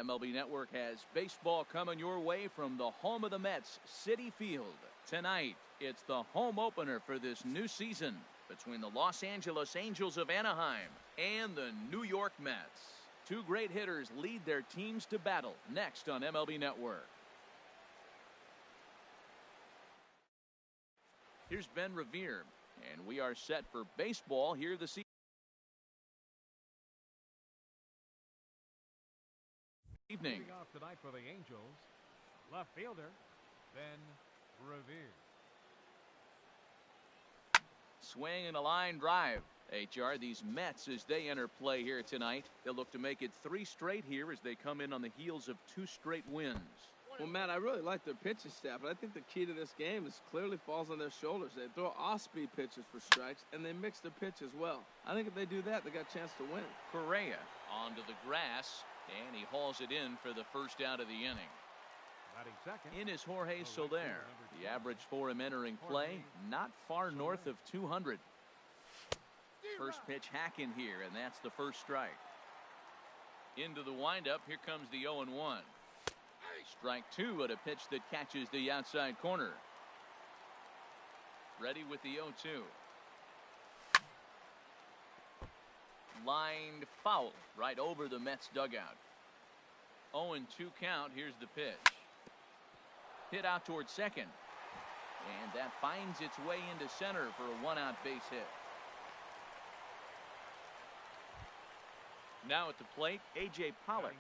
MLB Network has baseball coming your way from the home of the Mets, Citi Field. Tonight, it's the home opener for this new season between the Los Angeles Angels of Anaheim and the New York Mets. Two great hitters lead their teams to battle next on MLB Network. Here's Ben Revere, and we are set for baseball here this evening. Leading off tonight for the Angels, left fielder Ben Revere. Swing and a line drive. HR, these Mets, as they enter play here tonight, they'll look to make it 3 straight here as they come in on the heels of 2 straight wins. Well, Matt, I really like their pitching staff, but I think the key to this game is clearly falls on their shoulders. They throw off-speed pitches for strikes, and they mix their pitch as well. I think if they do that, they got a chance to win. Correa onto the grass, and he hauls it in for the first out of the inning. In is Jorge Soler. The average for him entering play, not far north of 200. First pitch hack in here, and that's the first strike. Into the windup, here comes the 0-1. Strike 2 at a pitch that catches the outside corner. Ready with the 0-2. Lined foul right over the Mets dugout. 0-2 count. Here's the pitch. Hit out towards second. And that finds its way into center for a 1-out base hit. Now at the plate, A.J. Pollock.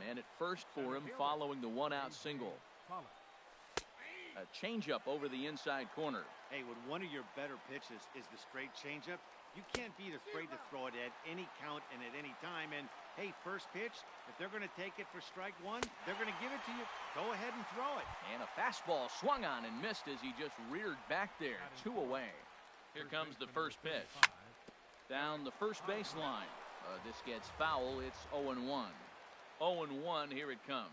Man at first for him following the 1-out single. A changeup over the inside corner. Hey, when one of your better pitches is the straight changeup, you can't be afraid to throw it at any count and at any time. And, hey, first pitch, if they're going to take it for strike 1, they're going to give it to you. Go ahead and throw it. And a fastball swung on and missed as he just reared back there. 2 away. Here comes the first pitch. Down the first baseline. This gets foul. It's 0-1. 0-1. Here it comes.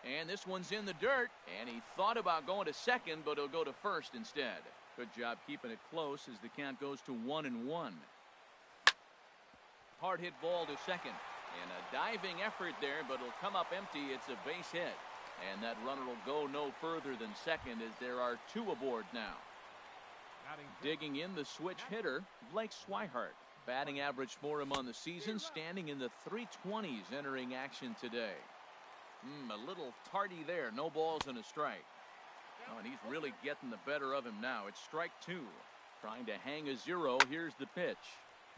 And this one's in the dirt. And he thought about going to second, but he'll go to first instead. Good job keeping it close as the count goes to 1-1. Hard hit ball to second. And a diving effort there, but it'll come up empty. It's a base hit. And that runner will go no further than second as there are 2 aboard now. Digging in the switch hitter, Blake Swihart. Batting average for him on the season, standing in the 320s entering action today. A little tardy there. No balls and a strike. Oh, and he's really getting the better of him now. It's strike 2. Trying to hang a 0. Here's the pitch.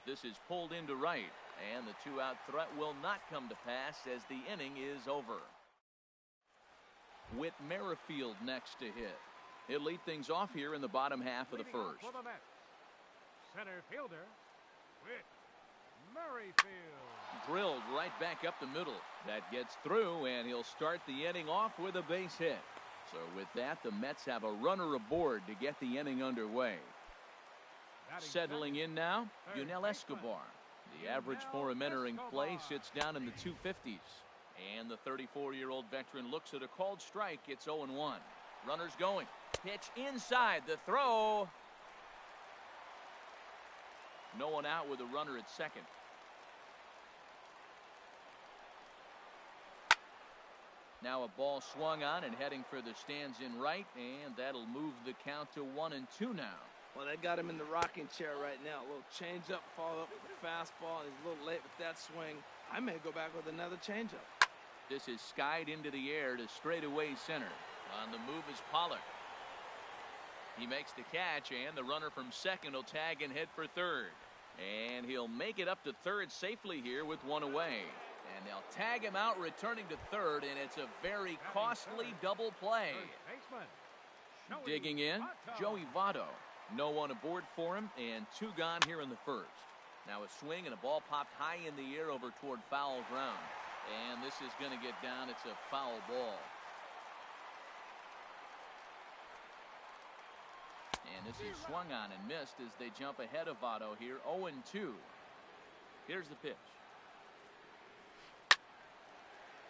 This is pulled into right. And the 2-out threat will not come to pass as the inning is over. Whit Merrifield next to hit. He'll lead things off here in the bottom half of the first. Center fielder, Whit Merrifield. Drilled right back up the middle. That gets through, and he'll start the inning off with a base hit. So with that, the Mets have a runner aboard to get the inning underway. Settling in now, Yunel Escobar. The average for him entering play sits down in the 250s. And the 34-year-old veteran looks at a called strike. It's 0-1. Runners going. Pitch inside. The throw. No one out with a runner at second. Now a ball swung on and heading for the stands in right, and that'll move the count to 1-2 now. Well, they got him in the rocking chair right now. A little changeup, followed up with a fastball. He's a little late with that swing. I may go back with another changeup. This is skied into the air to straightaway center. On the move is Pollock. He makes the catch, and the runner from second will tag and head for third. And he'll make it up to third safely here with 1 away. And they'll tag him out returning to third, and it's a very costly double play. Digging in, Joey Votto. No one aboard for him, and 2 gone here in the first. Now a swing and a ball popped high in the air over toward foul ground. And this is going to get down. It's a foul ball. And this is swung on and missed as they jump ahead of Votto here. 0-2. Here's the pitch.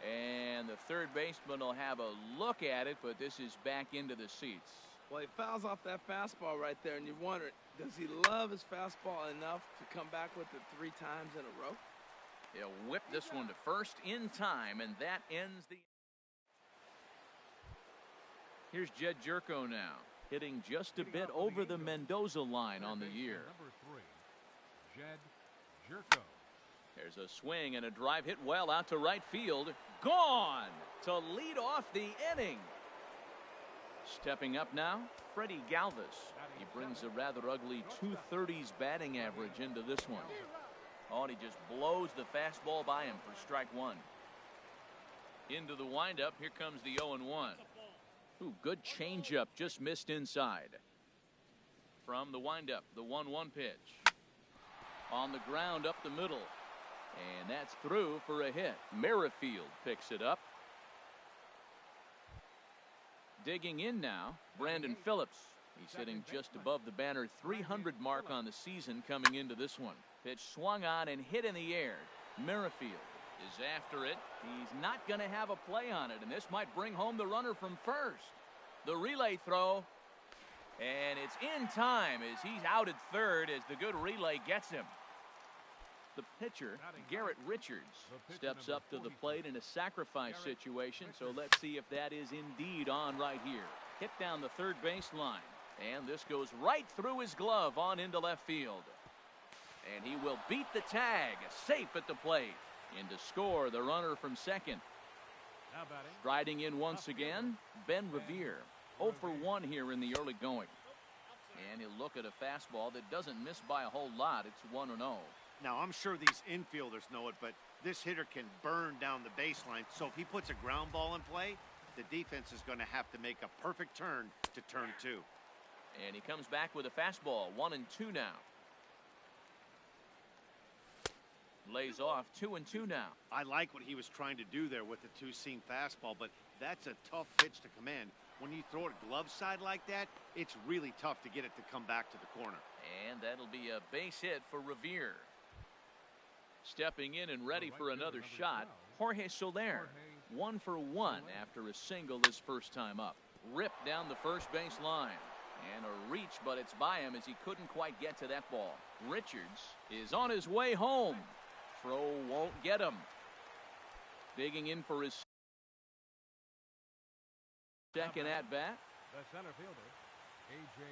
And the third baseman will have a look at it, but this is back into the seats. Well, he fouls off that fastball right there, and you wonder, does he love his fastball enough to come back with it 3 times in a row? They'll whip this one to first in time, and that ends the... Here's Jed Jerko now, hitting just a bit over the Mendoza line on the year. Number 3, Jed Jerko. There's a swing and a drive hit well out to right field. Gone to lead off the inning. Stepping up now, Freddie Galvis. He brings a rather ugly 230s batting average into this one. Oh, and he just blows the fastball by him for strike one. Into the windup, here comes the 0-1. Ooh, good changeup, just missed inside. From the windup, the 1-1 pitch. On the ground up the middle. And that's through for a hit. Merrifield picks it up. Digging in now, Brandon Phillips. He's hitting just above the banner 300 mark on the season coming into this one. Pitch swung on and hit in the air. Merrifield is after it. He's not going to have a play on it, and this might bring home the runner from first. The relay throw, and it's in time as he's out at third as the good relay gets him. The pitcher, Garrett Richards, steps up to the plate in a sacrifice situation, so let's see if that is indeed on right here. Hit down the third baseline, and this goes right through his glove on into left field. And he will beat the tag, safe at the plate. In to score the runner from second. Striding in once again, Ben Revere. 0 for 1 here in the early going. And he'll look at a fastball that doesn't miss by a whole lot. It's 1-0. Now, I'm sure these infielders know it, but this hitter can burn down the baseline. So if he puts a ground ball in play, the defense is going to have to make a perfect turn to turn 2. And he comes back with a fastball, 1-2 now. Lays off 2-2 now. I like what he was trying to do there with the two-seam fastball, but that's a tough pitch to command. When you throw it glove side like that, it's really tough to get it to come back to the corner. And that'll be a base hit for Revere. Stepping in and ready for another shot, Jorge Soler. 1 for 1 after a single his first time up. Ripped down the first base line. And a reach, but it's by him as he couldn't quite get to that ball. Richards is on his way home. Throw won't get him. Digging in for his second at bat. The center fielder, A.J.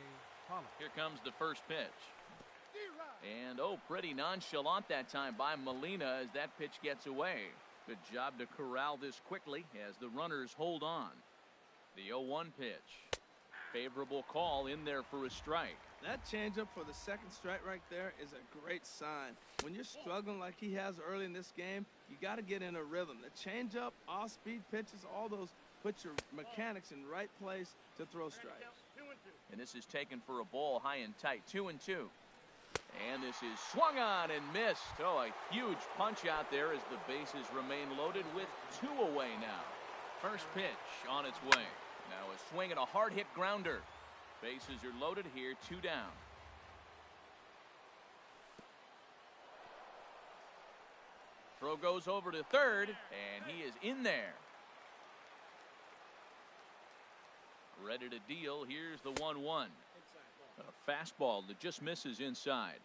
Pollock. Here comes the first pitch. And pretty nonchalant that time by Molina as that pitch gets away. Good job to corral this quickly as the runners hold on. The 0-1 pitch. Favorable call in there for a strike. That changeup for the second strike right there is a great sign. When you're struggling like he has early in this game, you got to get in a rhythm. The changeup, off-speed pitches, all those put your mechanics in right place to throw strikes. And this is taken for a ball high and tight, 2-2. And this is swung on and missed. Oh, a huge punch out there as the bases remain loaded with 2 away now. First pitch on its way. Now a swing and a hard-hit grounder. Bases are loaded here, 2 down. Throw goes over to third, and he is in there. Ready to deal. Here's the 1-1. A fastball that just misses inside.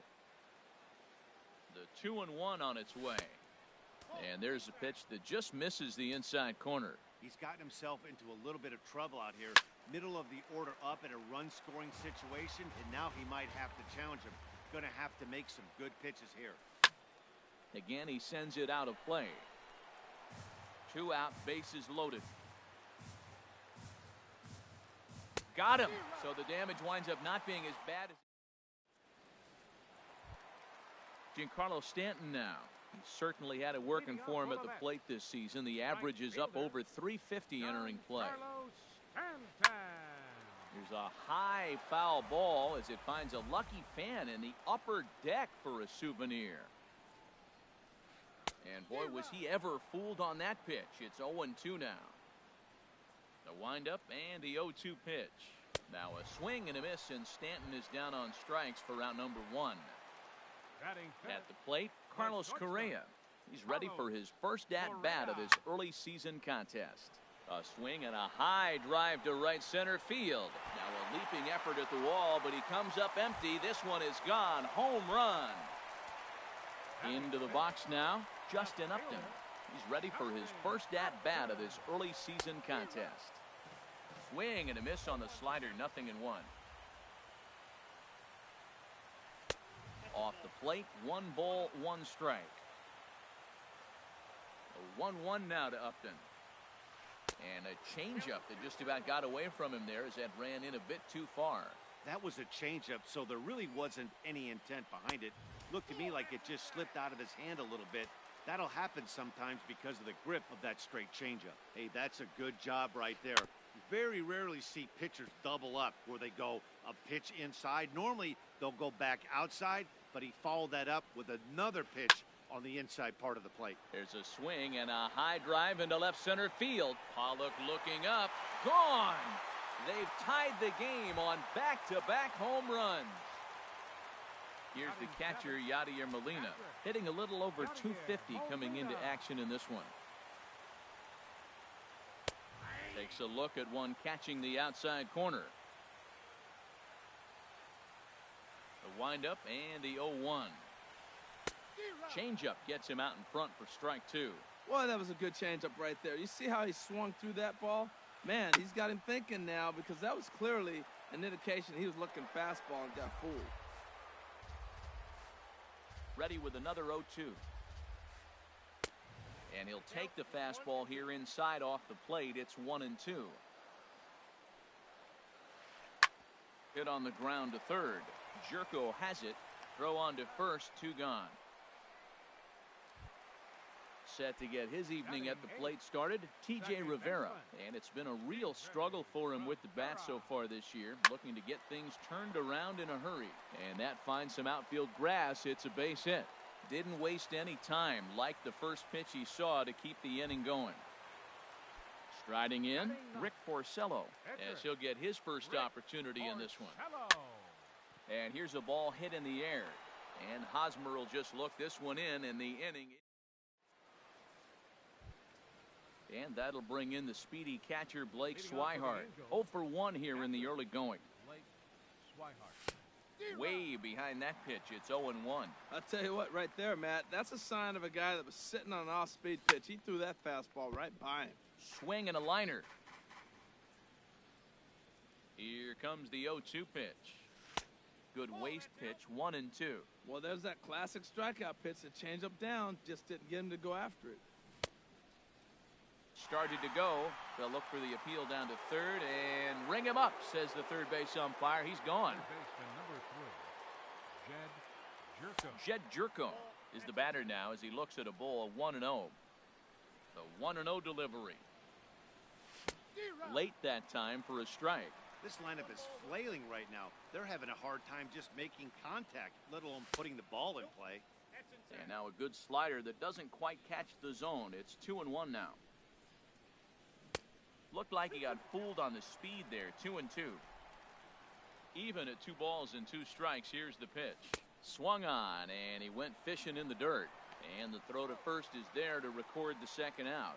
The 2-1 on its way. And there's a pitch that just misses the inside corner. He's gotten himself into a little bit of trouble out here. Middle of the order up in a run-scoring situation, and now he might have to challenge him. Going to have to make some good pitches here. Again, he sends it out of play. 2 out, bases loaded. Got him. So the damage winds up not being as bad as Giancarlo Stanton now. He certainly had it working for him at the plate this season. The average is up over 350 entering play. Here's a high foul ball as it finds a lucky fan in the upper deck for a souvenir. And boy, was he ever fooled on that pitch. It's 0-2 now. The windup and the 0-2 pitch. Now a swing and a miss, and Stanton is down on strikes for out number 1. At the plate, Carlos Correa. He's ready for his first at-bat of this early season contest. A swing and a high drive to right center field. Now a leaping effort at the wall, but he comes up empty. This one is gone. Home run. Into the box now, Justin Upton. He's ready for his first at-bat of this early season contest. Swing and a miss on the slider, 0-1. Off the plate, 1 ball, 1 strike. A 1-1 now to Upton. And a changeup that just about got away from him there as that ran in a bit too far. That was a changeup, so there really wasn't any intent behind it. Looked to me like it just slipped out of his hand a little bit. That'll happen sometimes because of the grip of that straight changeup. Hey, that's a good job right there. You very rarely see pitchers double up where they go a pitch inside. Normally, they'll go back outside, but he followed that up with another pitch on the inside part of the plate. There's a swing and a high drive into left center field. Pollock looking up. Gone! They've tied the game on back-to-back home runs. Here's the catcher, Yadier Molina, hitting a little over 250 coming into action in this one. Takes a look at one catching the outside corner. The windup and the 0-1. Changeup gets him out in front for strike 2. Well, that was a good changeup right there. You see how he swung through that ball? Man, he's got him thinking now because that was clearly an indication he was looking fastball and got fooled. Ready with another 0-2. And he'll take the fastball here inside off the plate. It's 1-2. Hit on the ground to third. Jerko has it. Throw on to first. 2 gone. Set to get his evening at the plate started, TJ Rivera. And it's been a real struggle for him with the bat so far this year, looking to get things turned around in a hurry. And that finds some outfield grass. It's a base hit. Didn't waste any time, like the first pitch he saw, to keep the inning going. Striding in, Rick Porcello, as he'll get his first opportunity in this one. And here's a ball hit in the air. And Hosmer will just look this one in the inning. And that'll bring in the speedy catcher, Blake Swihart. 0 for 1 here in the early going. Way behind that pitch, it's 0-1. I'll tell you what, right there, Matt, that's a sign of a guy that was sitting on an off-speed pitch. He threw that fastball right by him. Swing and a liner. Here comes the 0-2 pitch. Good waste pitch, 1-2. Well, there's that classic strikeout pitch that changed up down, just didn't get him to go after it. Started to go. They'll look for the appeal down to third and ring him up, says the third base umpire. He's gone. Jed Jerko is the batter now as he looks at a ball, 1-0. The 1-0 delivery. Late that time for a strike. This lineup is flailing right now. They're having a hard time just making contact, let alone putting the ball in play. And now a good slider that doesn't quite catch the zone. It's 2-1 now. Looked like he got fooled on the speed there. 2-2. Even at 2 balls and 2 strikes. Here's the pitch. Swung on, and he went fishing in the dirt. And the throw to first is there to record the second out.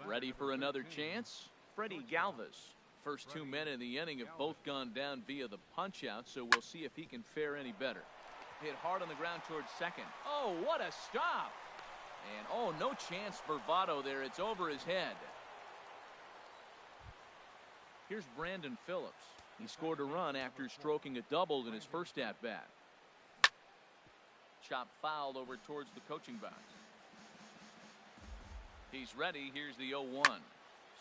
Ready for another chance? Freddie Galvis. First 2 men in the inning have both gone down via the punch-out, so we'll see if he can fare any better. Hit hard on the ground towards second. Oh, what a stop! And, oh, no chance for Votto there. It's over his head. Here's Brandon Phillips. He scored a run after stroking a double in his first at-bat. Chop fouled over towards the coaching box. He's ready. Here's the 0-1.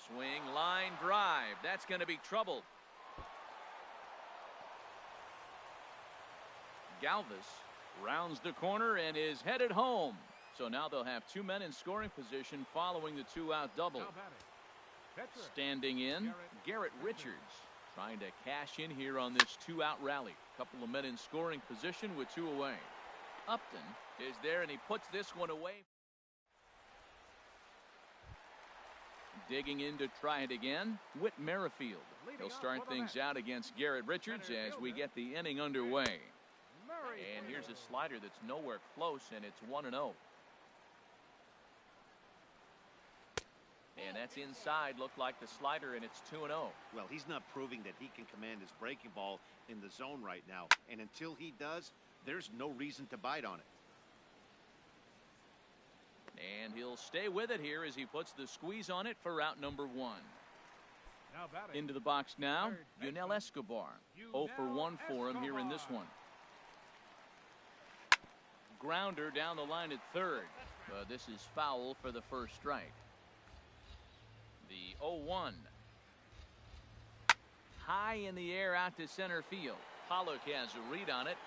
Swing, line, drive. That's going to be trouble. Galvis rounds the corner and is headed home. So now they'll have 2 men in scoring position following the 2-out double. Standing in, Garrett Richards trying to cash in here on this 2-out rally. Couple of men in scoring position with 2 away. Upton is there and he puts this one away. Digging in to try it again, Whit Merrifield. He'll start things out against Garrett Richards as we get the inning underway. And here's a slider that's nowhere close, and it's 1-0. And that's inside. Looked like the slider, and it's 2-0. Well, he's not proving that he can command his breaking ball in the zone right now. And until he does, there's no reason to bite on it. And he'll stay with it here as he puts the squeeze on it for out number 1. Now batting. Into the box now, Third Yunel baseman, Escobar. 0 for 1 for him here in this one. Grounder down the line at third. This is foul for the first strike. The 0-1. High in the air out to center field. Pollock has a read on it.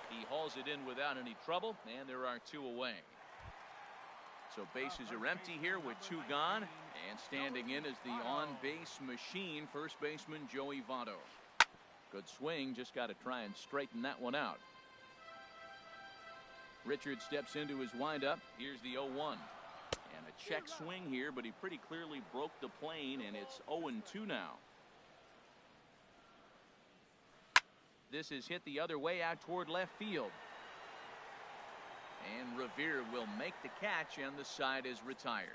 He hauls it in without any trouble, and there are 2 away. So bases are empty here with 2 gone, and standing in is the on-base machine, first baseman Joey Votto. Good swing, just got to try and straighten that one out. Richard steps into his windup. Here's the 0-1. And a check swing here, but he pretty clearly broke the plane, and it's 0-2 now. This is hit the other way out toward left field. And Revere will make the catch, and the side is retired.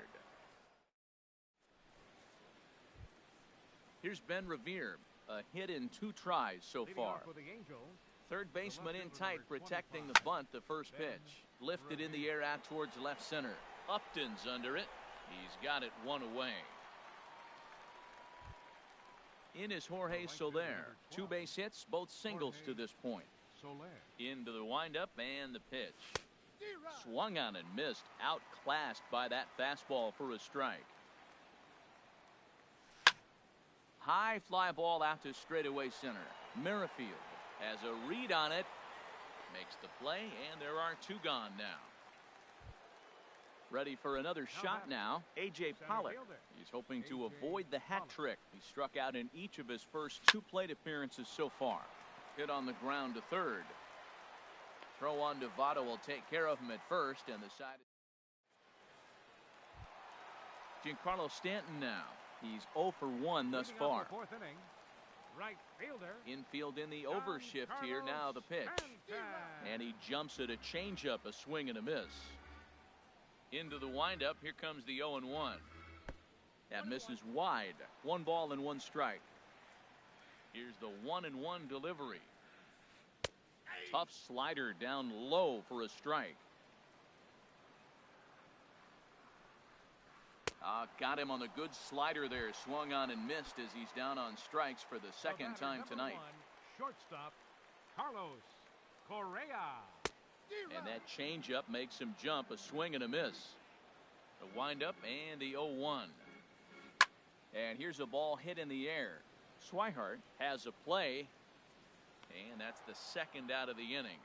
Here's Ben Revere, a hit in 2 tries so far. Third baseman in tight, protecting the bunt, the first pitch. Lifted in the air out towards left center. Upton's under it. He's got it 1 away. In is Jorge Soler. 2 base hits, both singles to this point. Into the windup and the pitch. Swung on and missed, outclassed by that fastball for a strike. High fly ball out to straightaway center. Merrifield has a read on it, makes the play, and there are 2 gone now. Ready for another shot now, A.J. Pollock. He's hoping to avoid the hat trick. He struck out in each of his first 2 plate appearances so far. Hit on the ground to third. Throw on to Votto will take care of him at first, and the side. Giancarlo Stanton now. He's 0 for 1 thus far. Right fielder. Infield in the overshift here. Now the pitch. And he jumps at a changeup, a swing and a miss. Into the windup. Here comes the 0-1. That misses wide. 1 ball and 1 strike. Here's the 1-1 delivery. Tough slider down low for a strike. Got him on the good slider there. Swung on and missed as he's down on strikes for the second time tonight. Shortstop, Carlos Correa. And that changeup makes him jump, a swing and a miss. The windup and the 0-1. And here's a ball hit in the air. Swihart has a play, and that's the second out of the inning.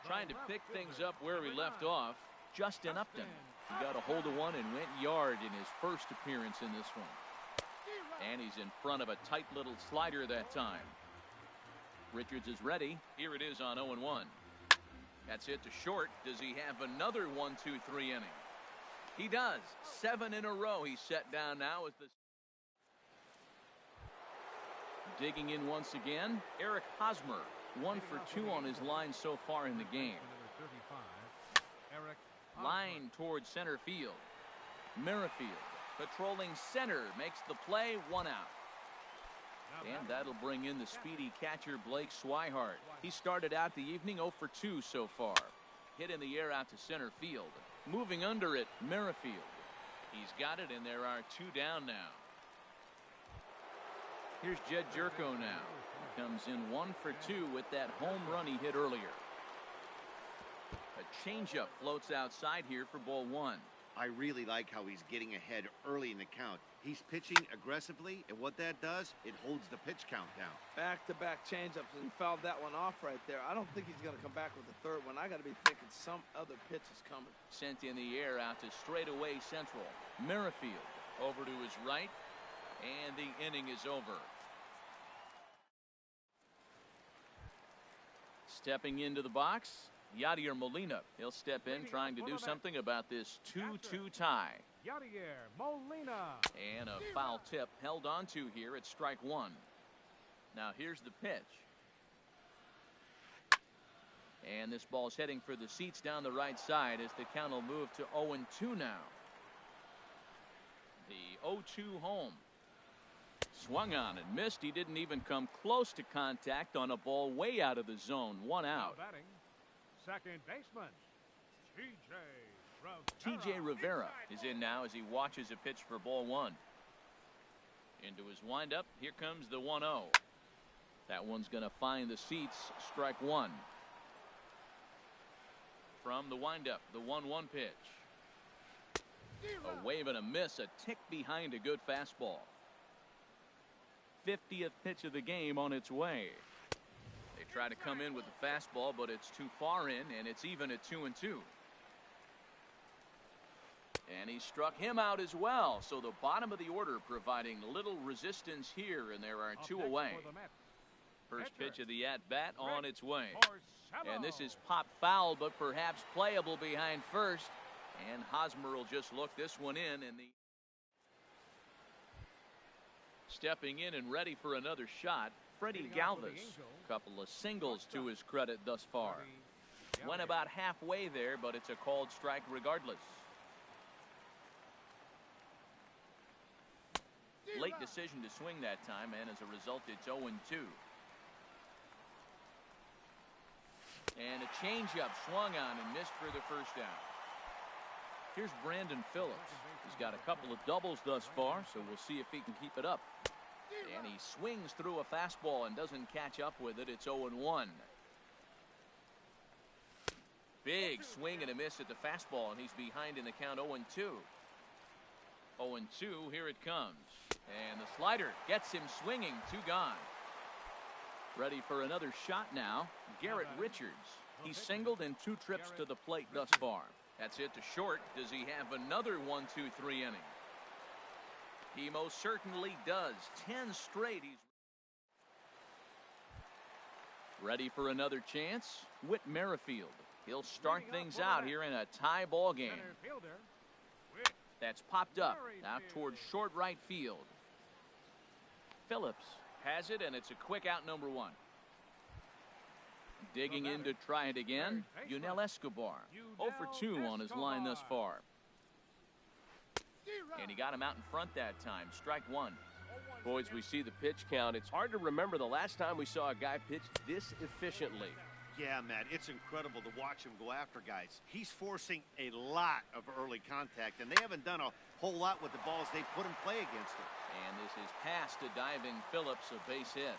Trying to pick things up where we left off, Justin Upton. He got a hold of one and went yard in his first appearance in this one. And he's in front of a tight little slider that time. Richards is ready. Here it is on 0-1. That's hit to short. Does he have another 1-2-3 inning? He does. 7 in a row. He's set down now as the. Digging in once again, Eric Hosmer. 1 for 2 on his line so far in the game. Line towards center field. Merrifield patrolling center makes the play, 1 out. And that'll bring in the speedy catcher Blake Swihart. He started out the evening 0 for 2 so far. Hit in the air out to center field. Moving under it, Merrifield. He's got it, and there are 2 down now. Here's Jed Jerko now. He comes in 1 for 2 with that home run he hit earlier. A changeup floats outside here for ball 1. I really like how he's getting ahead early in the count. He's pitching aggressively, and what that does, it holds the pitch count down. Back-to-back changeups, and he fouled that one off right there. I don't think he's going to come back with the third one. I got to be thinking some other pitch is coming. Sent in the air out to straightaway central. Merrifield over to his right, and the inning is over. Stepping into the box, Yadier Molina. He'll step in trying to do something about this 2-2 tie. Yadier Molina. And a foul tip held onto here at strike 1. Now here's the pitch. And this ball's heading for the seats down the right side as the count will move to 0-2 now. The 0-2 home. Swung on and missed. He didn't even come close to contact on a ball way out of the zone. 1 out. Batting, second baseman, T.J. Rivera is in now as he watches a pitch for ball one. Into his windup. Here comes the 1-0. That one's going to find the seats. Strike one. From the windup, the 1-1 pitch. A wave and a miss, a tick behind a good fastball. 50th pitch of the game on its way. They try to come in with the fastball, but it's too far in, and it's even at 2-2. And he struck him out as well. So the bottom of the order providing little resistance here, and there are two away. First pitch of the at-bat on its way. And this is pop foul, but perhaps playable behind first. And Hosmer will just look this one in. And the stepping in and ready for another shot, Freddie Galvis. Couple of singles to his credit thus far. Went about halfway there, but it's a called strike regardless. Late decision to swing that time, and as a result, it's 0-2. And a changeup swung on and missed for the first down. Here's Brandon Phillips. He's got a couple of doubles thus far, so we'll see if he can keep it up. And he swings through a fastball and doesn't catch up with it. It's 0-1. Big swing and a miss at the fastball, and he's behind in the count 0-2. 0-2, here it comes. And the slider gets him swinging, two gone. Ready for another shot now, Garrett Richards. He's singled in 2 trips to the plate thus far. That's it to short. Does he have another 1-2-3 inning? He most certainly does. 10 straight. He's ready for another chance. Whit Merrifield. He'll start things out here in a tie ball game. That's popped up out towards short right field. Phillips has it, and it's a quick out, number 1. Digging in to try it again, Yunel Escobar. 0 for 2 on his line thus far. And he got him out in front that time. Strike one. Boys, we see the pitch count. It's hard to remember the last time we saw a guy pitch this efficiently. Yeah, Matt, it's incredible to watch him go after guys. He's forcing a lot of early contact, and they haven't done a whole lot with the balls they put in play against him. And this is past a diving Phillips, a base hit.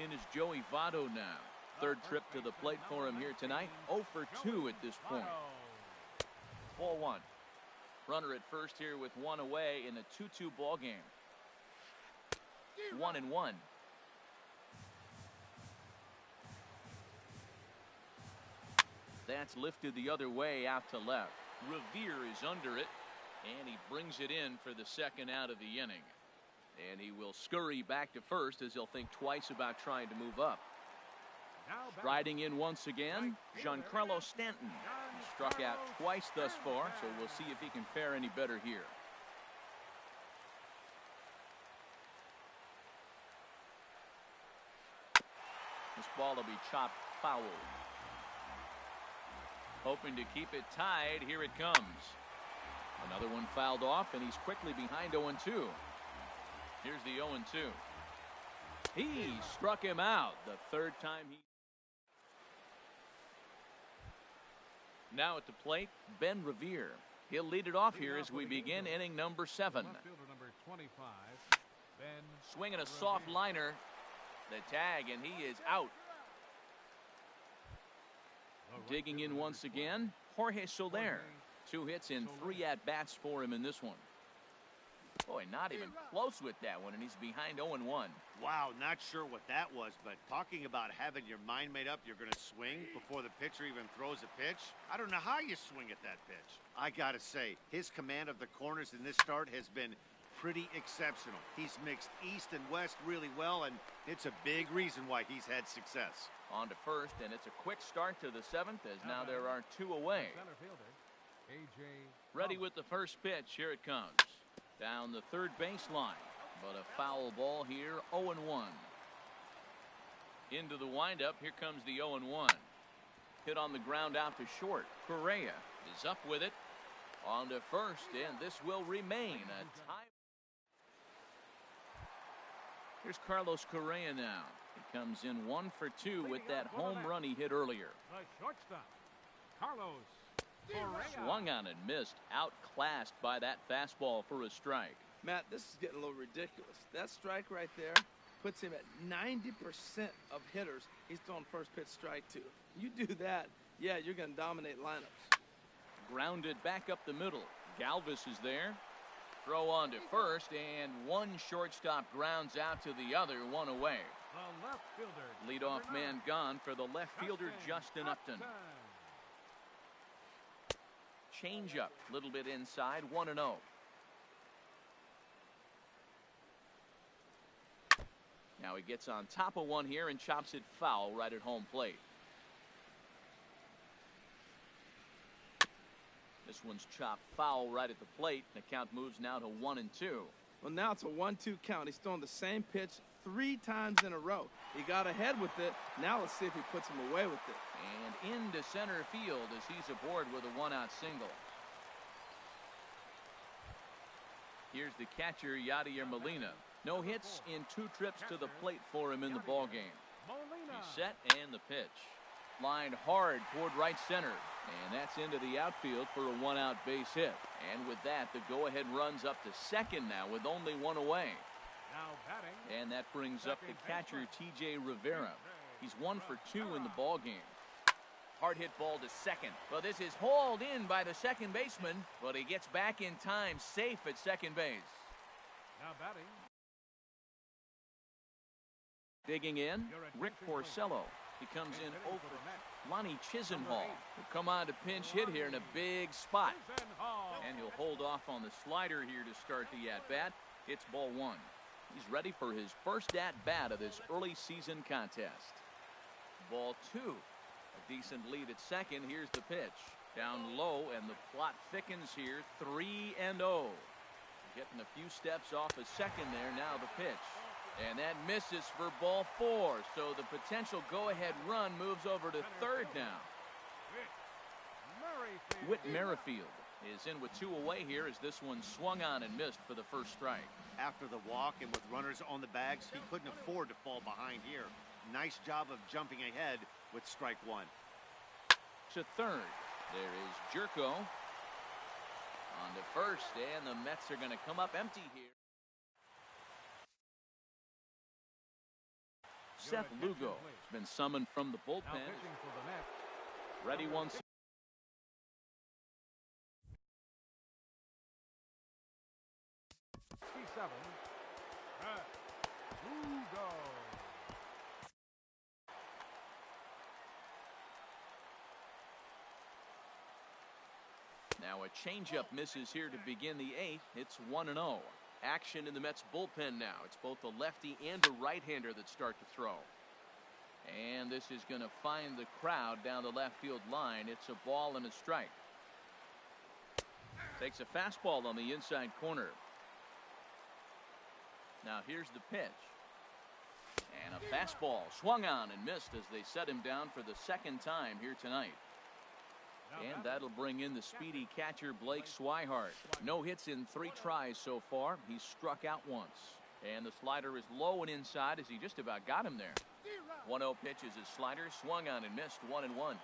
In is Joey Votto now. Third trip to the plate for him here tonight. 0 for 2 at this point. Ball one. Runner at first here with one away in a 2-2 ball game. 1-1. That's lifted the other way out to left. Revere is under it, and he brings it in for the second out of the inning. And he will scurry back to first as he'll think twice about trying to move up. Striding in once again, Giancarlo Stanton. He struck out twice thus far, so we'll see if he can fare any better here. This ball will be chopped foul. Hoping to keep it tied. Here it comes. Another one fouled off, and he's quickly behind 0-2. Here's the 0-2. He struck him out the third time he. Now at the plate, Ben Revere. He'll lead it off here as we begin inning number 7. Swinging a soft liner. The tag, and he is out. Digging in once again, Jorge Soler. 2 hits in 3 at-bats for him in this one. Boy, not even close with that one, and he's behind 0-1. Wow, not sure what that was, but talking about having your mind made up you're going to swing before the pitcher even throws a pitch, I don't know how you swing at that pitch. I got to say, his command of the corners in this start has been pretty exceptional. He's mixed east and west really well, and it's a big reason why he's had success. On to first, and it's a quick start to the 7th as now there are 2 away. Ready with the first pitch. Here it comes. Down the third baseline, but a foul ball here, 0-1. Into the windup, here comes the 0-1. Hit on the ground out to short. Correa is up with it. On to first, and this will remain a tie. Here's Carlos Correa now. He comes in 1 for 2 with that home run he hit earlier. The shortstop, Carlos Correa. Swung on and missed. Outclassed by that fastball for a strike. Matt, this is getting a little ridiculous. That strike right there puts him at 90% of hitters he's thrown first pitch strike to. You do that, yeah, you're going to dominate lineups. Grounded back up the middle. Galvis is there. Throw on to first, and one shortstop grounds out to the other, one away. The left fielder. Leadoff man gone for the left fielder, Justin Upton. Change up, little bit inside, 1-0. Now he gets on top of one here and chops it foul right at home plate. This one's chopped foul right at the plate. The count moves now to 1-2. Well, now it's a 1-2 count. He's thrown the same pitch 3 times in a row. He got ahead with it. Now let's see if he puts him away with it. And into center field as he's aboard with a 1-out single. Here's the catcher, Yadier Molina. No hits in 2 trips to the plate for him in the ballgame. He's set and the pitch. Lined hard toward right center. And that's into the outfield for a 1-out base hit. And with that, the go-ahead runs up to second now with only 1 away. Now batting. And that brings up the catcher, T.J. Rivera. He's 1 for 2 in the ballgame. Hard hit ball to second. Well, this is hauled in by the second baseman, but he gets back in time, safe at second base. Now batting. Digging in, Rick Porcello. He comes in over Lonnie Chisenhall. Will come on to pinch hit here in a big spot. And he'll hold off on the slider here to start the at-bat. It's ball 1. He's ready for his first at-bat of this early season contest. Ball 2. A decent lead at second. Here's the pitch. Down low, and the plot thickens here. 3-0. Getting a few steps off a second there. Now the pitch. And that misses for ball 4. So the potential go-ahead run moves over to third now. Whit Merrifield is in with 2 away here as this one swung on and missed for the first strike. After the walk and with runners on the bags, he couldn't afford to fall behind here. Nice job of jumping ahead with strike 1. To third. There is Jerko. On to first, and the Mets are going to come up empty here. Seth Lugo has been summoned from the bullpen. Ready once. Now a changeup misses here to begin the 8th. It's 1-0. Action in the Mets bullpen now. It's both a lefty and a right-hander that start to throw. And this is going to find the crowd down the left field line. It's a ball and a strike. Takes a fastball on the inside corner. Now here's the pitch. And a fastball swung on and missed as they set him down for the second time here tonight. And that'll bring in the speedy catcher Blake Swihart. No hits in 3 tries so far. He's struck out once. And the slider is low and inside as he just about got him there. 1-0 pitch is his slider. Swung on and missed. 1-1.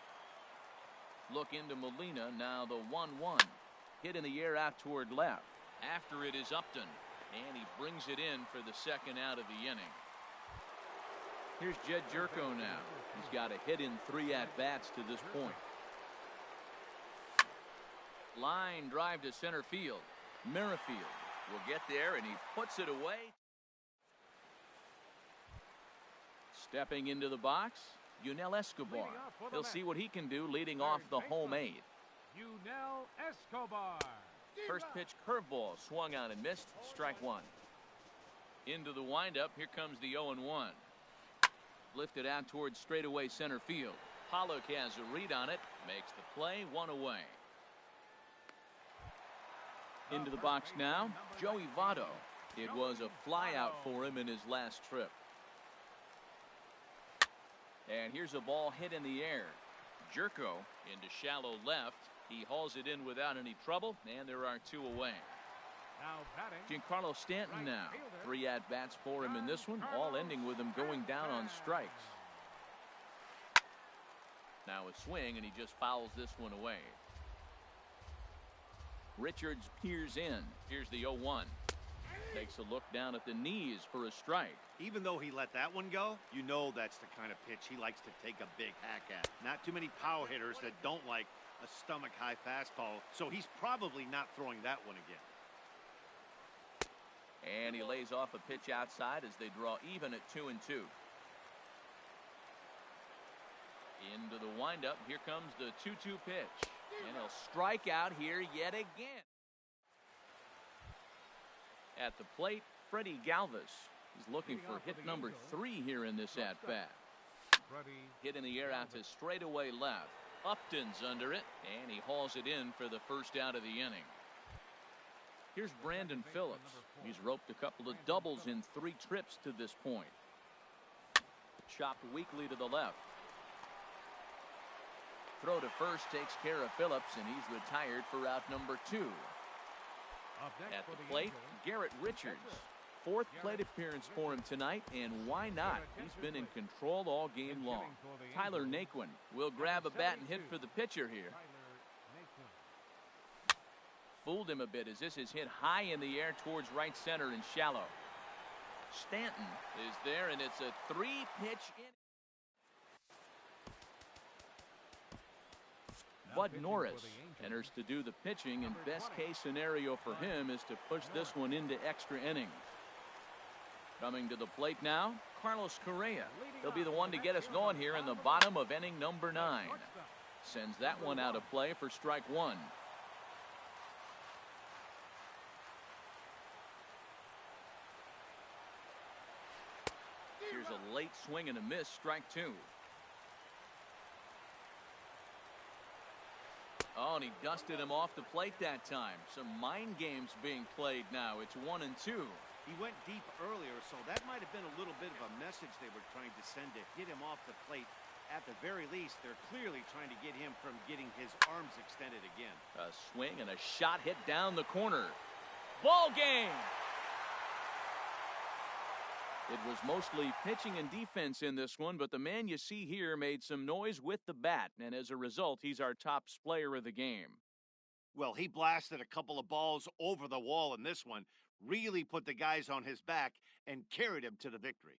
Look into Molina. Now the 1-1. Hit in the air out toward left. After it is Upton. And he brings it in for the second out of the inning. Here's Jed Jerko now. He's got a hit in 3 at-bats to this point. Line drive to center field. Merrifield will get there, and he puts it away. Stepping into the box, Yunel Escobar. He'll see what he can do leading off the home 8. Yunel Escobar. First pitch curveball swung on and missed. Strike 1. Into the windup. Here comes the 0-1. Lifted out towards straightaway center field. Pollock has a read on it. Makes the play. 1 away. Into the box now, Joey Votto. It was a flyout for him in his last trip. And here's a ball hit in the air. Jerko into shallow left. He hauls it in without any trouble, and there are 2 away. Now batting. Giancarlo Stanton now. 3 at-bats for him in this one, all ending with him going down on strikes. Now a swing, and he just fouls this one away. Richards peers in. Here's the 0-1. Takes a look down at the knees for a strike. Even though he let that one go, you know that's the kind of pitch he likes to take a big hack at. Not too many power hitters that don't like a stomach-high fastball, so he's probably not throwing that one again. And he lays off a pitch outside as they draw even at 2-2. Into the windup. Here comes the 2-2 pitch. And he'll strike out here yet again. At the plate, Freddie Galvis. He's looking for hit number 3 here in this at-bat. Hit in the air out to straightaway left. Upton's under it, and he hauls it in for the first out of the inning. Here's Brandon Phillips. He's roped a couple of doubles in 3 trips to this point. Chopped weakly to the left. Throw to first takes care of Phillips, and he's retired for out number 2. At the plate, Garrett Richards. 4th plate appearance for him tonight, and why not? He's been in control all game long. Tyler Naquin will grab a bat and hit for the pitcher here. Fooled him a bit as this is hit high in the air towards right center and shallow. Stanton is there, and it's a 3-pitch inning. Bud Norris enters to do the pitching, and best case scenario for him is to push this one into extra innings. Coming to the plate now, Carlos Correa. He'll be the one to get us going here in the bottom of inning number 9. Sends that one out of play for strike 1. Here's a late swing and a miss, strike 2. Oh, and he dusted him off the plate that time. Some mind games being played now. It's 1-2. He went deep earlier, so that might have been a little bit of a message they were trying to send to hit him off the plate. At the very least, they're clearly trying to get him from getting his arms extended again. A swing and a shot hit down the corner. Ball game! It was mostly pitching and defense in this one, but the man you see here made some noise with the bat, and as a result, he's our top player of the game. Well, he blasted a couple of balls over the wall in this one, really put the guys on his back, and carried him to the victory.